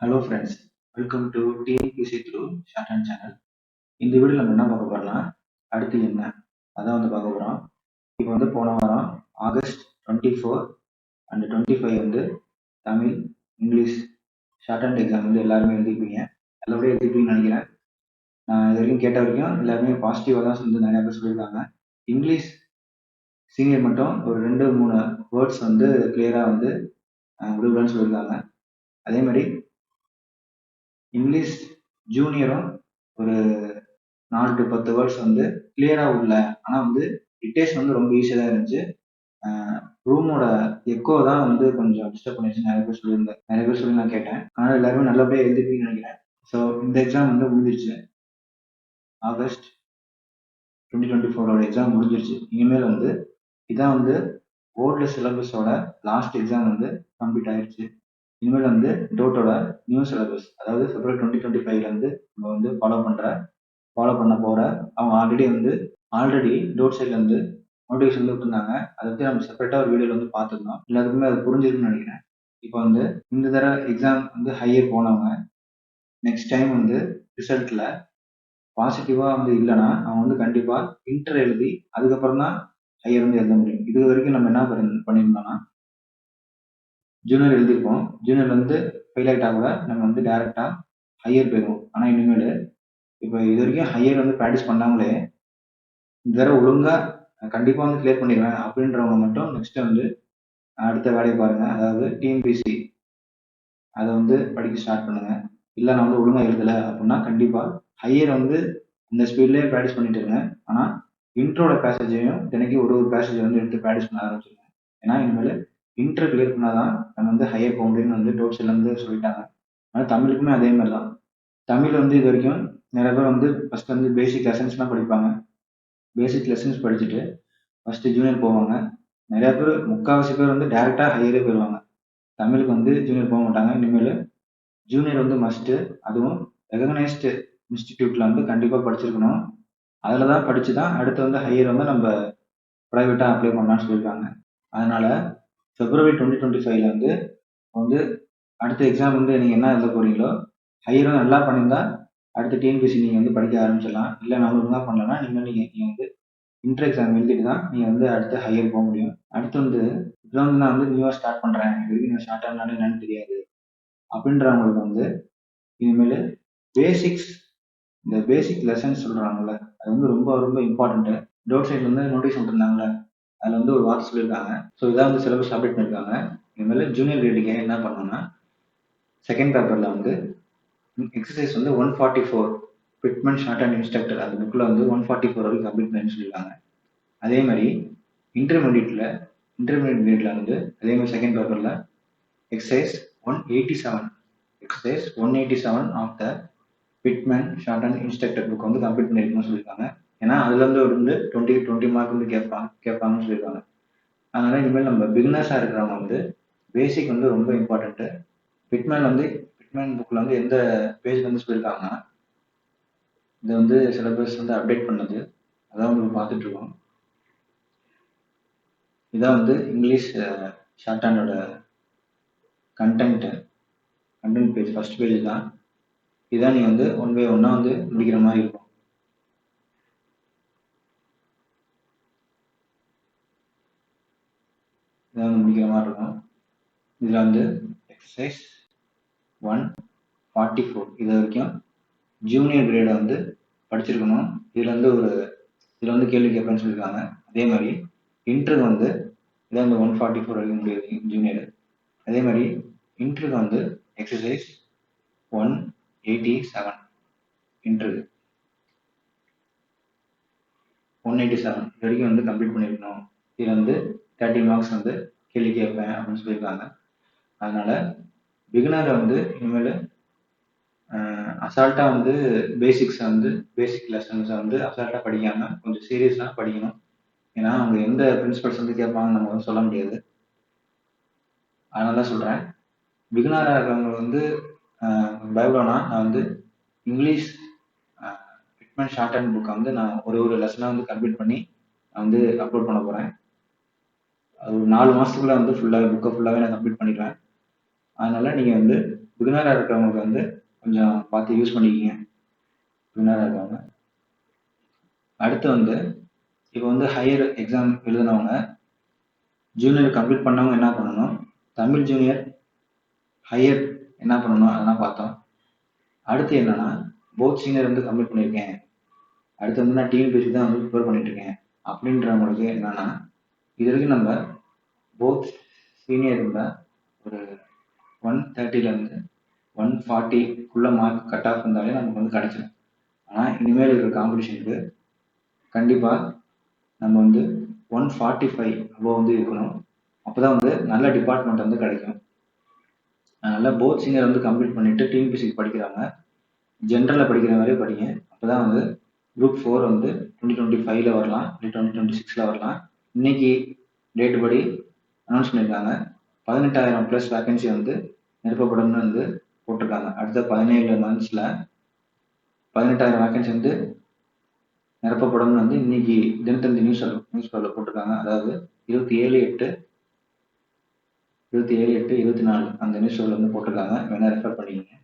Hello friends, welcome to TNPSC through short and channel. இந்த வீடியோவில் நம்ம என்ன பார்க்க போறோம்னா, அடுத்து என்ன அதான் பார்க்க போகிறோம். இப்போ போன வாரம் August 24 and 25 Tamil, English short and exam எல்லாருமே எழுதிப்பீங்க. நல்லபடியாக எழுதிப்பீங்கன்னு நினைக்கிறேன். நான் இது வரைக்கும் கேட்ட வரைக்கும் எல்லாருமே பாசிட்டிவாக தான் நிறைய பேர் சொல்லியிருக்காங்க. இங்கிலீஷ் சீனியர் மட்டும் ஒரு 2-3 வேர்ட்ஸ் கிளியராக விடுவிடன்னு சொல்லியிருக்காங்க. அதே மாதிரி இங்கிலீஷ் ஜூனியரும் ஒரு 4 to 10 வேர்ட்ஸ் கிளியரா உள்ள. ஆனா டிக்டேஷன் ரொம்ப ஈஸியா தான் இருந்துச்சு. ரூமோட எக்கோ தான் கொஞ்சம் டிஸ்டர்ப் பண்ணிடுச்சு. நிறைய பேர் சொல்லி நான் கேட்டேன். ஆனா எல்லாருமே நல்லபடியா எழுதிப்பீங்கன்னு நினைக்கிறேன். ஸோ இந்த எக்ஸாம் முடிஞ்சிருச்சு. ஆகஸ்ட் 2024 எக்ஸாம் முடிஞ்சிருச்சு. இனிமேல் இதான் ஓல்டு சிலபஸோட லாஸ்ட் எக்ஸாம் கம்ப்ளீட் ஆயிடுச்சு. இனிமேல் டோட்டோட நியூ சிலபஸ், அதாவது February 2025 நம்ம ஃபாலோ பண்ண போற. அவங்க ஆல்ரெடி டோட் சைட்ல நோட்டிஃபிகேஷன் விட்டுருந்தாங்க. அதை நம்ம செப்பரேட்டா ஒரு வீடியோல பார்த்துருந்தோம். எல்லாருக்குமே அது புரிஞ்சிருக்குன்னு நினைக்கிறேன். இப்போ இந்த தடவை எக்ஸாம் ஹையர் போனவங்க நெக்ஸ்ட் டைம் ரிசல்ட்ல பாசிட்டிவா இல்லைன்னா அவங்க கண்டிப்பா இன்டர் எழுதி அதுக்கப்புறம் தான் ஹையர் எழுத முடியும். இது வரைக்கும் நம்ம என்ன பண்ணியிருந்தோம்னா, ஜூனியர் எழுதியிருப்போம். ஜூனியர் ஃபெயில் ஆகிட்டா கூட நம்ம டைரக்டா ஹையர் போயிடுவோம். ஆனா இனிமேல் இப்போ இது வரைக்கும் ஹையர் ப்ராக்டிஸ் பண்ணாமலே இந்த தடவை ஒழுங்கா கண்டிப்பா கிளியர் பண்ணிடுவேன் அப்படின்றவங்க மட்டும் நெக்ஸ்ட் அடுத்த வேலையை பாருங்க. அதாவது டிஎன்பிசி அதை படிக்க ஸ்டார்ட் பண்ணுங்க. இல்லை நான் ஒழுங்கா எழுதலை அப்படின்னா கண்டிப்பா ஹையர் இந்த ஸ்பீட்லேயே ப்ராக்டிஸ் பண்ணிட்டு இருங்க. ஆனா இன்ட்ரோட பேசேஜையும் தினைக்கு ஒரு பேசேஜ் எடுத்து ப்ராக்டிஸ் பண்ண ஆரம்பிச்சிருங்க. ஏன்னா இனிமேல் இன்டர் கிளியர் பண்ணாதான் நம்ம ஹையர் போக முடியும்னு டோட்ஸ்ல சொல்லிட்டாங்க. ஆனால் தமிழுக்குமே அதே மாதிரி தான். தமிழ் இது வரைக்கும் நிறைய பேர் ஃபர்ஸ்ட் பேசிக் லெசன்ஸ்லாம் படிப்பாங்க. பேசிக் லெசன்ஸ் படிச்சுட்டு ஃபர்ஸ்ட் ஜூனியர் போவாங்க. நிறைய பேர், முக்கால்வாசி பேர் டைரக்டா ஹையரே போயிடுவாங்க. தமிழுக்கு ஜூனியர் போக மாட்டாங்க. இனிமேல் ஜூனியர் மஸ்ட். அதுவும் ரெகக்னைஸ்டு இன்ஸ்டிடியூட்ல கண்டிப்பா படிச்சிருக்கணும். அதில் தான் படிச்சு தான் அடுத்து ஹையர் நம்ம ப்ரைவேட்டா அப்ளை பண்ணலாம்னு சொல்லியிருக்காங்க. அதனால February 2025 அடுத்த எக்ஸாம் நீங்க என்ன எழுத போறீங்களோ ஹையரும் நல்லா பண்ணியிருந்தா அடுத்த டிஎன்பிசி நீங்க படிக்க ஆரம்பிச்சிடலாம். இல்லை நான் ஒழுங்கா பண்ணலன்னா நீங்க இன்டர் எக்ஸாம் எழுதிட்டு தான் நீங்க அடுத்து ஹையர் போக முடியும். அடுத்து இதான் நான் நியூவா ஸ்டார்ட் பண்றேன், இது வரைக்கும் நான் ஸ்டார்ட் ஆனாலும் என்னன்னு தெரியாது அப்படின்றவங்களுக்கு இனிமேல் பேசிக்ஸ், இந்த பேசிக் லெசன்ஸ் சொல்றாங்கல்ல, அது ரொம்ப ரொம்ப இம்பார்ட்டன்ட். டோட் சைட்ல நோட்டீஸ் விட்டுருந்தாங்கல்ல, அதுல ஒரு வார்த்தை சொல்லியிருக்காங்க. ஸோ இதான் சிலபஸ் அப்டேட் பண்ணிருக்காங்க. இனிமேல் ஜூனியர் கிரேடுக்கு என்ன பண்ணணும்னா, செகண்ட் பேப்பர்ல exercise 144 fitment short and instructor அந்த புக்ல 144 வரைக்கும் கம்ப்ளீட் பண்ணி சொல்லியிருக்காங்க. அதே மாதிரி இன்டர்மீடியட் கிரேட்ல அதே மாதிரி செகண்ட் பேப்பர்ல exercise 187 of the fitment short and instructor book complete பண்ணிருக்கணும்னு சொல்லியிருக்காங்க. ஏன்னா அதுல 20 மார்க் கேட்பாங்கன்னு சொல்லியிருக்காங்க. அதனால இனிமேல் நம்ம பிகினர்ஸா இருக்கிறவங்க பேசிக் ரொம்ப இம்பார்ட்டன்ட். ஃபிட்மென் புக்ல எந்த பேஜ் சொல்லியிருக்காங்கன்னா, இது சிலபஸ் அப்டேட் பண்ணது, அதான் உங்களுக்கு பார்த்துட்டு இருக்கோம். இதான் இங்கிலீஷ் ஷார்ட் ஹேண்டோட கண்டென்ட் பேஜ், ஃபர்ஸ்ட் பேஜ் தான். இதான் நீங்க 1 by 1 முடிக்கிற மாதிரி இருக்கும். இதான் முடிக்கிற மாதிரி இருக்கும். இதுல எக்ஸசைஸ் 144 இது வரைக்கும் ஜூனியர் கிரேடை படிச்சிருக்கணும். இதுல கேள்வி கேட்பேன்னு சொல்லியிருக்காங்க. அதே மாதிரி இன்டர் இதான் 144 வரைக்கும் முடியாது ஜூனியர். அதே மாதிரி இன்டருக்கு எக்ஸசைஸ் 187 இன்டர் 187 இது வரைக்கும் கம்ப்ளீட் பண்ணிருக்கணும். இதுல 30 மார்க்ஸ் கேள்வி கேட்பேன் அப்படின்னு சொல்லியிருக்காங்க. அதனால பிகினர் இனிமேல் அசால்ட்டா பேசிக்ஸ் பேசிக் லெசன்ஸ் அசால்ட்டா படிக்காம கொஞ்சம் சீரியஸா படிக்கணும். ஏன்னா அவங்க எந்த பிரின்சிபல்ஸ் கேட்பாங்கன்னு நம்ம சொல்ல முடியாது. அதனால சொல்றேன், பிகினரா இருக்கிறவங்க பயப்படனா, நான் English fitment short hand book நான் ஒரு லெசனா கம்ப்ளீட் பண்ணி நான் அப்லோட் பண்ண போறேன். ஒரு 4 மாசத்துக்குள்ள புக்கை ஃபுல்லாவே நான் கம்ப்ளீட் பண்ணிடுவேன். அதனால நீங்க பிகினராக இருக்கிறவங்களுக்கு வந்து கொஞ்சம் பார்த்து யூஸ் பண்ணிக்கிங்க, பிகினராக இருக்கிறவங்க. அடுத்து வந்து இப்போ வந்து ஹையர் எக்ஸாம் எழுதினவங்க, ஜூனியர் கம்ப்ளீட் பண்ணவங்க என்ன பண்ணணும், தமிழ் ஜூனியர் ஹையர் என்ன பண்ணணும் அதெல்லாம் பார்த்தோம். அடுத்து என்னன்னா, போத் சீனியர் வந்து கம்ப்ளீட் பண்ணியிருக்கேன், அடுத்து வந்து நான் டிஎன்பிஎஸ்சி தான் வந்து ப்ரிப்பேர் பண்ணிட்டு இருக்கேன் அப்படின்றவங்களுக்கு என்னன்னா, இது வரைக்கும் நம்ம போத் சீனியர் இருந்தால் ஒரு 130லேருந்து 140க்குள்ள மார்க் கட் ஆஃப் இருந்தாலே நமக்கு வந்து கிடைச்சிடும். ஆனால் இனிமேல் இருக்கிற காம்படிஷனுக்கு கண்டிப்பாக நம்ம வந்து 145 அபோவ் வந்து இருக்கணும். அப்போ தான் வந்து நல்ல டிபார்ட்மெண்ட் வந்து கிடைக்கும். அதனால் போத் சீனியர் வந்து கம்ப்ளீட் பண்ணிவிட்டு டிஎன்பிஎஸ்சிக்கு படிக்கிறாங்க, ஜென்ரலில் படிக்கிற மாதிரியே படிங்க. அப்போ தான் வந்து குரூப் 4 வந்து 2025ல் வரலாம், இல்லை 2026ல் வரலாம். இன்னைக்கு டேட்டு படி அனௌன்ஸ் பண்ணியிருக்காங்க, 18,000+ வேகன்சி வந்து நிரப்பப்படும்னு வந்து போட்டிருக்காங்க. அடுத்த 17 மந்த்ஸில் 18,000 வேகன்சி வந்து நிரப்பப்படும்னு வந்து இன்னைக்கு தினத்தந்தி நியூஸ் பேப்பரில் போட்டிருக்காங்க. அதாவது 27/8/24 அந்த நியூஸ் பேப்பரில் வந்து போட்டிருக்காங்க, வேணா ரெஃபர் பண்ணிக்கங்க.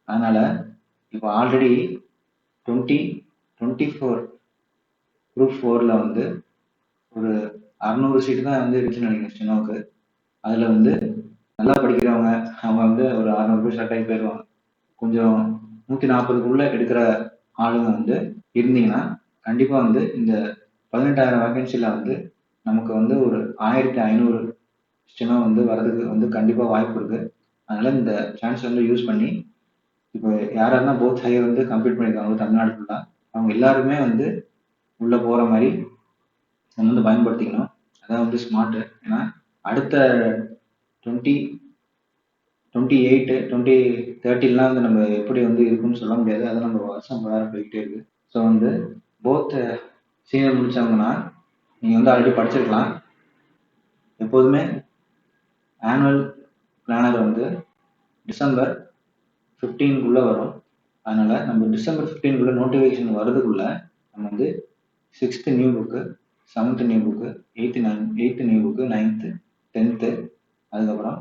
அதனால இப்போ ஆல்ரெடி 2024 குரூப் 4ல் வந்து ஒரு 600 சீட்டு தான் வந்து இருக்குன்னு நினைக்கிறேன் ஸ்டெனோவுக்கு. அதில் வந்து நல்லா படிக்கிறவங்க அவங்க வந்து ஒரு 600 பேர் செலக்ட் ஆகி போயிடுவாங்க. கொஞ்சம் 140க்குள்ள எடுக்கிற ஆளுங்க வந்து இருந்தீங்கன்னா கண்டிப்பாக வந்து இந்த 18,000 வேகன்சியில் வந்து நமக்கு வந்து ஒரு 1500 ஸ்டெனோ வந்து வர்றதுக்கு வந்து கண்டிப்பாக வாய்ப்பு இருக்குது. அதனால் இந்த சான்ஸ் வந்து யூஸ் பண்ணி இப்போ யாரெல்லாம் போத் ஹையர் வந்து கம்ப்ளீட் பண்ணியிருக்காங்க தமிழ்நாடு ஃபுல்லாக, அவங்க எல்லாருமே வந்து உள்ளே போகிற மாதிரி நம்ம வந்து பயன்படுத்திக்கணும். அதான் வந்து ஸ்மார்ட்டு. ஏன்னா அடுத்த 2028 2030லாம் வந்து நம்ம எப்படி வந்து இருக்குன்னு சொல்ல முடியாது, அதை நம்ம வருஷம் வேறு போய்கிட்டே இருக்கு. ஸோ வந்து போத் சீனியர் முடித்தவங்கன்னா நீங்கள் வந்து ஆல்ரெடி படிச்சிருக்கலாம். எப்போதுமே ஆனுவல் பிளானர் வந்து டிசம்பர் 15க்குள்ளே வரும். அதனால் நம்ம டிசம்பர் 15க்குள்ளே நோட்டிஃபிகேஷன் வர்றதுக்குள்ளே நம்ம வந்து 6th new book, 7th new book, 8th new book, 9th 10th அதுக்கப்புறம்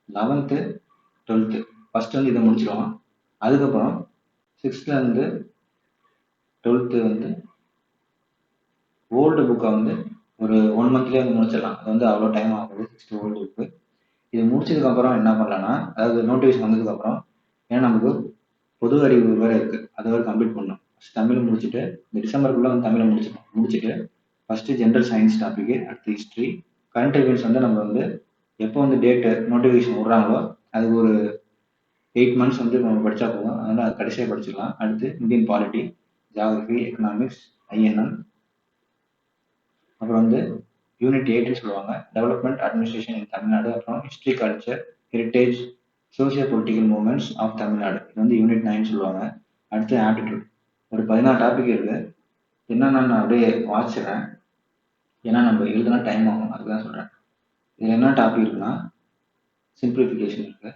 11th 12th ஃபஸ்ட்டு வந்து இதை முடிச்சிடுவோம். அதுக்கப்புறம் 6th-லேருந்து 12th வந்து ஓல்டு புக்கை வந்து ஒரு 1 மந்த்லேயே வந்து முடிச்சிடலாம். அது வந்து அவ்வளோ டைம் ஆகுது 6th ஓல்டு புக்கு. இது முடிச்சதுக்கப்புறம் என்ன பண்ணலான்னா, அதாவது நோட்டிஃபிகேஷன் வந்ததுக்கப்புறம், ஏன்னா நமக்கு பொது அறிவு வேறு இருக்குது, அதை வேறு கம்ப்ளீட் பண்ணணும். ஃபஸ்ட் தமிழ் முடிச்சுட்டு இந்த டிசம்பருக்குள்ளே வந்து தமிழை முடிச்சுட்டு ஃபஸ்ட்டு ஜென்ரல் சயின்ஸ் டாப்பிக்கு, அடுத்து ஹிஸ்ட்ரி, கரண்ட் அஃபேர்ஸ் வந்து நம்ம வந்து எப்போ வந்து டேட்டு நோட்டிஃபிகேஷன் விட்றாங்களோ அதுக்கு ஒரு 8 months வந்து நம்ம படித்தா போதும். அதனால் அது கடைசியாக படிச்சுக்கலாம். அடுத்து Indian polity, geography, economics, INM, அப்புறம் வந்து யூனிட் 8ன்னு சொல்லுவாங்க, டெவலப்மெண்ட் அட்மினிஸ்ட்ரேஷன் இன் தமிழ்நாடு, அப்புறம் history, culture, heritage, socio political movements of Tamil Nadu, இது வந்து யூனிட் 9 சொல்லுவாங்க. அடுத்து ஆப்டிடியூட், ஒரு 16 டாபிக் இருக்குது. என்னென்னா நான் அப்படியே வாசிக்கிறேன், ஏன்னா நம்ம எழுதுனா டைம் ஆகும், அதுதான் சொல்கிறேன். இதில் என்ன டாபிக் இருக்குன்னா, சிம்பிளிஃபிகேஷன் இருக்குது,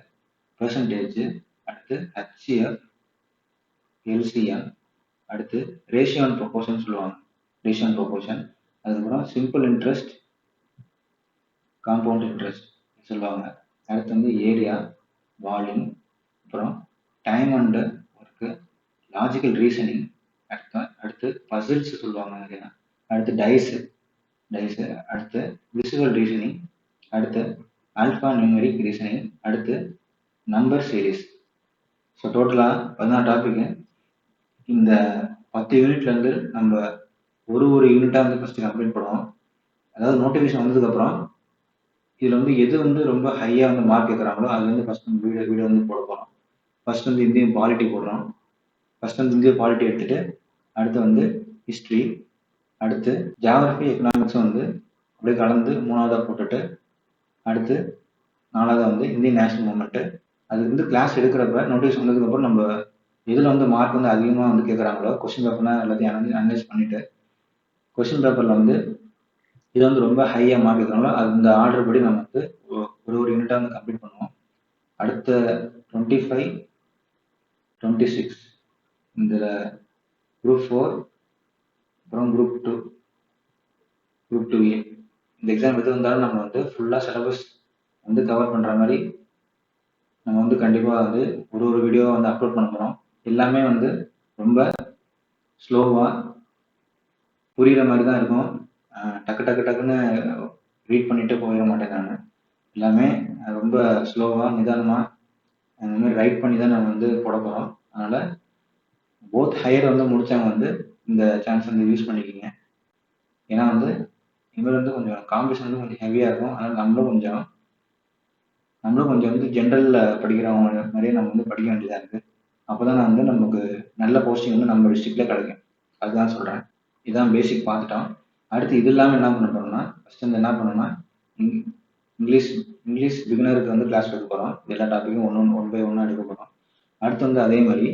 பெர்சன்டேஜ், அடுத்து ஹெச்சிஎஃப், எல்சிஎம், அடுத்து ரேஷியோ அண்ட் ப்ரொபோர்ஷன் சொல்லுவாங்க, ரேஷியோ அண்ட் ப்ரொபோர்ஷன், அதுக்கப்புறம் சிம்பிள் இன்ட்ரெஸ்ட், காம்பவுண்ட் இன்ட்ரெஸ்ட் சொல்லுவாங்க. அடுத்து வந்து ஏரியா, வால்யூம், அப்புறம் time and work, logical reasoning, அடுத்து பசில்ஸ் சொல்லுவாங்க நிறையா, அடுத்து டைஸு, அடுத்து விசுவல் ரீசனிங், அடுத்து ஆல்ஃபா நியூமெரிக் ரீசனிங், அடுத்து நம்பர் சீரீஸ். ஸோ டோட்டலாக 16 டாபிக்கு. இந்த 10 யூனிட்லேருந்து நம்ம ஒரு யூனிட்டாக வந்து ஃபஸ்ட்டு கம்ப்ளீட் பண்ணுவோம். அதாவது நோட்டிஃபிகேஷன் வந்ததுக்கப்புறம் இதில் வந்து எது வந்து ரொம்ப ஹையாக வந்து மார்க் கேட்குறாங்களோ அது வந்து ஃபஸ்ட் வீடியோ வந்து போட போகிறோம். ஃபஸ்ட் வந்து இந்தியன் பாலிட்டி போடுறோம். ஃபஸ்ட் வந்து இந்தியன் பாலிட்டி எடுத்துகிட்டு அடுத்து வந்து ஹிஸ்ட்ரி, அடுத்து ஜியாகிரஃபி, எக்கனாமிக்ஸும் வந்து அப்படியே கலந்து 3ஆவதாக போட்டுட்டு, அடுத்து 4ஆவதாக வந்து இந்தியன் நேஷனல் மூமெண்ட்டு. அது வந்து கிளாஸ் எடுக்கிறப்ப நோட்டிஃபிகேஷன் வந்ததுக்கப்புறம் நம்ம எதில் வந்து மார்க் வந்து அதிகமாக வந்து கேட்குறாங்களோ கொஸ்டின் பேப்பர்னா எல்லாத்தையும் அனலைஸ் பண்ணிவிட்டு கொஸ்டின் பேப்பரில் வந்து இது வந்து ரொம்ப ஹையாக மார்க் இருக்கிறனால அந்த ஆர்டர் படி நம்ம வந்து ஒரு யூனிட்டாக வந்து கம்ப்ளீட் பண்ணுவோம். அடுத்த 25, 26 இந்த குரூப் 4, அப்புறம் குரூப் 2A இந்த எக்ஸாம் எது வந்தாலும் நம்ம வந்து ஃபுல்லாக சிலபஸ் வந்து கவர் பண்ணுற மாதிரி நம்ம வந்து கண்டிப்பாக வந்து ஒரு வீடியோ வந்து அப்லோட் பண்ண போகிறோம். எல்லாமே வந்து ரொம்ப ஸ்லோவாக புரிகிற மாதிரி தான் இருக்கும். டக்கு டக்கு டக்குன்னு ரீட் பண்ணிட்டு போயிட மாட்டேன் நான். எல்லாமே ரொம்ப ஸ்லோவாக நிதானமாக அந்த மாதிரி ரைட் பண்ணி தான் நம்ம வந்து போட போகிறோம். அதனால் போத் ஹையர் வந்து முடித்தவங்க வந்து இந்த சான்ஸ் வந்து யூஸ் பண்ணிக்கிங்க. ஏன்னா வந்து இனிமேல் வந்து கொஞ்சம் காம்படிஷன் வந்து கொஞ்சம் ஹெவியாக இருக்கும். அதனால் நம்மளும் கொஞ்சம் வந்து ஜென்ரலில் படிக்கிறவங்க மாதிரியே நம்ம வந்து படிக்க வேண்டியதாக இருக்குது. அப்போ தான் வந்து நமக்கு நல்ல போஸ்டிங் வந்து நம்ம டிஸ்ட்ரிக்டில் கிடைக்கும். அதுதான் சொல்கிறேன். இதான் பேசிக் பார்த்துட்டோம். அடுத்து இது இல்லாமல் என்ன பண்ண போகிறோம்னா, ஃபஸ்ட்டு வந்து என்ன பண்ணணும்னா, இங்கிலீஷ் இங்கிலீஷ் பிகினருக்கு வந்து கிளாஸ் எடுக்க போகிறோம். எல்லா டாப்பிக்கும் ஒன் பை ஒன்னாக எடுக்க போகிறோம். அடுத்து வந்து அதே மாதிரி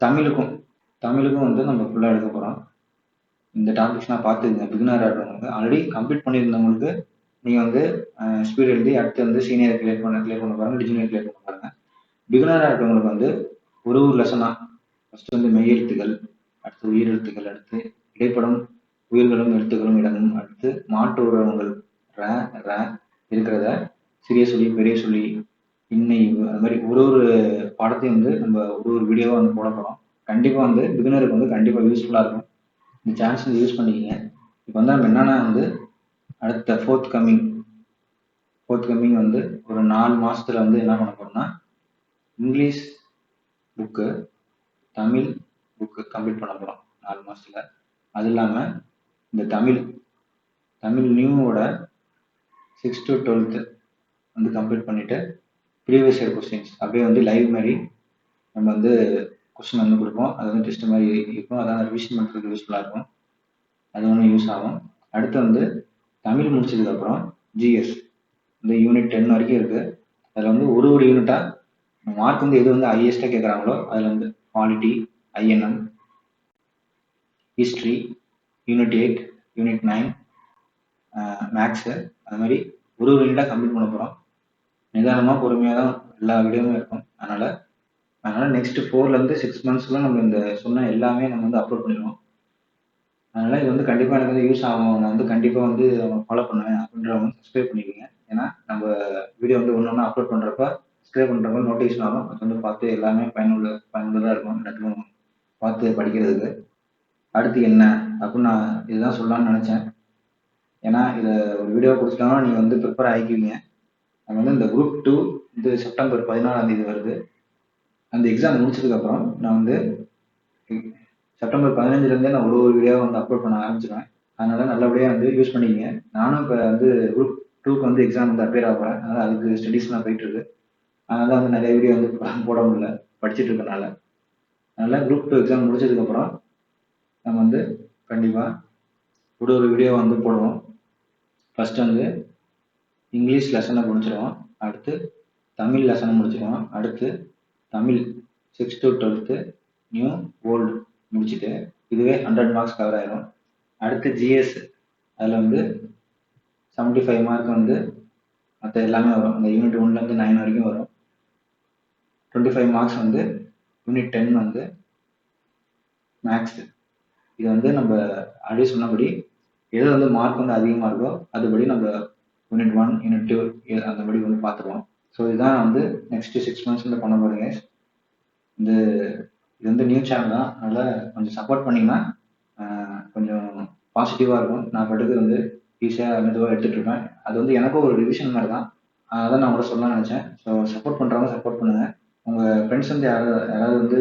தமிழுக்கும் வந்து நம்ம ஃபுல்லாக எடுக்க போகிறோம். இந்த டாபிக்ஸ்லாம் பார்த்துக்குங்க. பிகினராக இருக்கிறவங்க ஆல்ரெடி கம்ப்ளீட் பண்ணியிருந்தவங்களுக்கு நீங்கள் வந்து ஸ்பீட் எழுதி அடுத்து வந்து சீனியர் கிளியர் பண்ண பாருங்க, ஜூனியர் கிளியர் பண்ண பாருங்க. பிகினராக இருக்கிறவங்களுக்கு வந்து ஒரு லெசனாக ஃபஸ்ட்டு வந்து மெய்யெழுத்துக்கள், அடுத்து உயிரெழுத்துக்கள், அடுத்து இடைப்படும் உயிர்களும் எழுத்துக்களும் இடமும், அடுத்து மாற்று உறவங்கள் ர இருக்கிறத சிறிய சொல்லி பெரிய சொல்லி இன்னைவு அது மாதிரி ஒரு பாடத்தையும் வந்து நம்ம ஒரு வீடியோவாக வந்து போட போகிறோம். கண்டிப்பாக வந்து பிகினருக்கு வந்து கண்டிப்பாக யூஸ்ஃபுல்லாக இருக்கும். இந்த சான்ஸ் வந்து யூஸ் பண்ணிக்கிங்க. இப்போ வந்து நம்ம என்னென்னா வந்து அடுத்த ஃபோர்த் கம்மிங் வந்து ஒரு 4 மாதத்தில் வந்து என்ன பண்ண போகிறோம்னா, English book, Tamil book complete பண்ண போகிறோம் 4 மாதத்தில். அது இல்லாமல் இந்த தமிழ் நியூவோட 6th to 12th வந்து கம்ப்ளீட் பண்ணிவிட்டு ப்ரீவியஸ் இயர் கொஸ்டின்ஸ் அப்படியே வந்து லைவ் மாதிரி நம்ம வந்து கொஸ்டின் வந்து கொடுப்போம். அது வந்து டெஸ்ட் மாதிரி இருக்கும். அதான் ரிவிஷன் பண்ணுறதுக்கு யூஸ்ஃபுல்லாக இருக்கும். அது ஒன்று யூஸ் ஆகும். அடுத்து வந்து தமிழ் முடிச்சதுக்கப்புறம் ஜிஎஸ் இந்த யூனிட் 10 வரைக்கும் இருக்குது. அதில் வந்து ஒரு யூனிட்டாக மார்க் வந்து எது வந்து ஹையஸ்ட்டாக கேட்குறாங்களோ அதில் வந்து polity, INM, history, unit 8, unit 9, maths, அது மாதிரி ஒரு யூனிட்டாக கம்ப்ளீட் பண்ண போகிறோம். நிதானமாக பொறுமையாக தான் எல்லா வீடியோவும் இருக்கும். அதனால் நெக்ஸ்ட் 4லேருந்து 6 மந்த்ஸ்க்குள்ள நம்ம இந்த சொன்ன எல்லாமே நம்ம வந்து அப்லோட் பண்ணிடுவோம். அதனால் இது வந்து கண்டிப்பாக எனக்கு வந்து யூஸ் ஆகும். நான் வந்து கண்டிப்பாக வந்து ஃபாலோ பண்ணுவேன் அப்படின்றவங்க சப்ஸ்கிரைப் பண்ணிக்கோங்க. ஏன்னா நம்ம வீடியோ வந்து ஒன்று அப்லோட் பண்ணுறப்ப சப்ஸ்கிரைப் பண்ணுறவங்க நோட்டிஃபிகேஷன் ஆகும். அது வந்து பார்த்து எல்லாமே பயனுள்ளதாக இருக்கும். எல்லாத்துக்கும் பார்த்து படிக்கிறதுக்கு. அடுத்து என்ன அப்படின்னு நான் இதுதான் சொல்லலாம்னு நினச்சேன். ஏன்னா இதை ஒரு வீடியோ கொடுத்துட்டோம்னா நீங்கள் வந்து ப்ரிப்பேர் ஆகிக்குவீங்க. அது வந்து இந்த குரூப் 2 இது செப்டம்பர் 14ஆம் தேதி வருது. அந்த எக்ஸாம் முடிச்சதுக்கப்புறம் நான் வந்து செப்டம்பர் 15லேருந்தே நான் ஒரு வீடியோ வந்து அப்லோட் பண்ண ஆரம்பிச்சிடுவேன். அதனால் நல்லபடியாக வந்து யூஸ் பண்ணிக்கங்க. நானும் இப்போ வந்து குரூப் 2க்கு வந்து எக்ஸாம் வந்து அப்பியர் ஆகிறேன். அதனால் அதுக்கு ஸ்டடீஸ்லாம் போயிட்டுருக்கு. அதனால வந்து நிறைய வீடியோ வந்து போட முடியல படிச்சுட்டு இருக்கனால. அதனால் குரூப் 2 எக்ஸாம் முடிச்சதுக்கப்புறம் நம்ம வந்து கண்டிப்பாக ஒரு வீடியோ வந்து போடுவோம். ஃபஸ்ட்டு வந்து இங்கிலீஷ் லெசனை முடிச்சிடுவோம். அடுத்து தமிழ் லெசனை முடிச்சிடுவோம். அடுத்து Tamil 6th to 12th new old முடிச்சுட்டு இதுவே 100 மார்க்ஸ் கவர் ஆயிடும். அடுத்து ஜிஎஸ் அதில் வந்து 75 மார்க் வந்து மற்ற எல்லாமே வரும். அந்த யூனிட் 1லேருந்து 9 வரைக்கும் வரும். 25 மார்க்ஸ் வந்து யூனிட் 10 வந்து மேக்ஸு. இது வந்து நம்ம ஆல்ரெடி சொன்னபடி எது வந்து மார்க் வந்து அதிகமாக இருக்கோ அதுபடி நம்ம யூனிட் 1, யூனிட் 2 அந்தபடி வந்து பார்த்துருவோம். ஸோ இதுதான் வந்து நெக்ஸ்ட் 6 months வந்து பண்ண போகிறீங்க. இது வந்து நியூ சேனல் தான். அதனால் கொஞ்சம் சப்போர்ட் பண்ணிங்கன்னா கொஞ்சம் பாசிட்டிவாக இருக்கும். நான் பாட்டுக்கு வந்து ஈஸியாக மெதுவாக எடுத்துகிட்டு இருப்பேன். அது வந்து எனக்கும் ஒரு ரிவிஷன் மாதிரி தான். அதான் நான் கூட சொல்லலாம்னு நினச்சேன். ஸோ சப்போர்ட் பண்ணுறவங்க சப்போர்ட் பண்ணுங்கள். உங்கள் ஃப்ரெண்ட்ஸ் வந்து யாராவது வந்து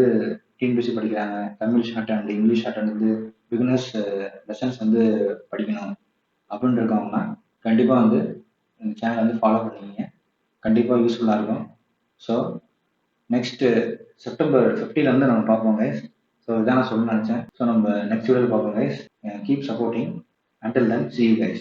டிஎன்பிஎஸ்சி படிக்கிறாங்க, Tamil short and English short and வந்து பிகினர்ஸ் லெசன்ஸ் வந்து படிக்கணும் அப்படின்னு இருக்காங்கன்னா கண்டிப்பாக வந்து இந்த சேனல் வந்து ஃபாலோ பண்ணிக்கிங்க. கண்டிப்பாக யூஸ்ஃபுல்லாக இருக்கும். ஸோ நெக்ஸ்ட்டு செப்டம்பர் 15 வந்து நம்ம பார்ப்போம் கைஸ். ஸோ இதான் நான் சொல்ல நினச்சேன். ஸோ நம்ம நெக்ஸ்ட் வீடியோவில் பார்ப்போம் guys. Keep supporting. Until then, see you guys.